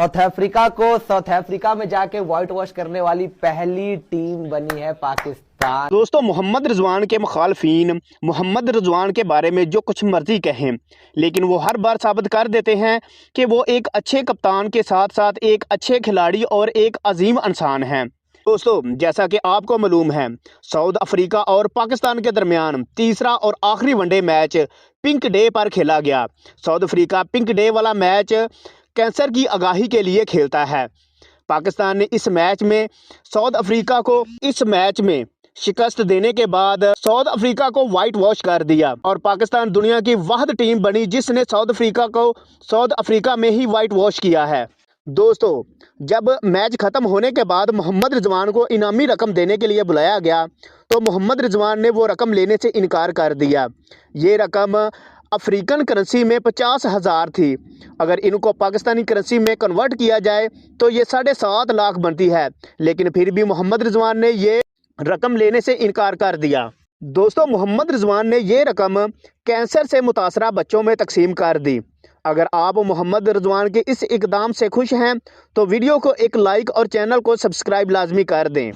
South Africa में जाके white wash करने वाली पहली टीम बनी है पाकिस्तान। दोस्तों, मोहम्मद रिजवान के मुखालफीन मोहम्मद रिजवान के बारे में जो कुछ मर्जी कहें, लेकिन वो हर बार साबित कर देते हैं कि वो एक अच्छे कप्तान के साथ साथ एक अच्छे खिलाड़ी और एक अजीम इंसान हैं। दोस्तों, जैसा कि आपको मालूम है, साउथ अफ्रीका और पाकिस्तान के दरमियान तीसरा और आखिरी वनडे मैच पिंक डे पर खेला गया। साउथ अफ्रीका पिंक डे वाला मैच कैंसर की आगाही के लिए खेलता है। पाकिस्तान ने इस मैच में साउथ अफ्रीका को शिकस्त देने के बाद साउथ अफ्रीका को व्हाइट वॉश कर दिया और पाकिस्तान दुनिया की वाहिद टीम बनी जिसने साउथ अफ्रीका को साउथ अफ्रीका में ही व्हाइट वॉश किया है। दोस्तों, जब मैच खत्म होने के बाद मोहम्मद रिजवान को इनामी रकम देने के लिए बुलाया गया तो मोहम्मद रिजवान ने वो रकम लेने से इनकार कर दिया। ये रकम अफ्रीकन करेंसी में 50,000 थी। अगर इनको पाकिस्तानी करेंसी में कन्वर्ट किया जाए तो ये 7.5 लाख बनती है, लेकिन फिर भी मोहम्मद रिजवान ने ये रकम लेने से इनकार कर दिया। दोस्तों, मोहम्मद रिजवान ने ये रकम कैंसर से मुतासरा बच्चों में तकसीम कर दी। अगर आप मोहम्मद रिजवान के इस इकदाम से खुश हैं तो वीडियो को एक लाइक और चैनल को सब्सक्राइब लाजमी कर दें।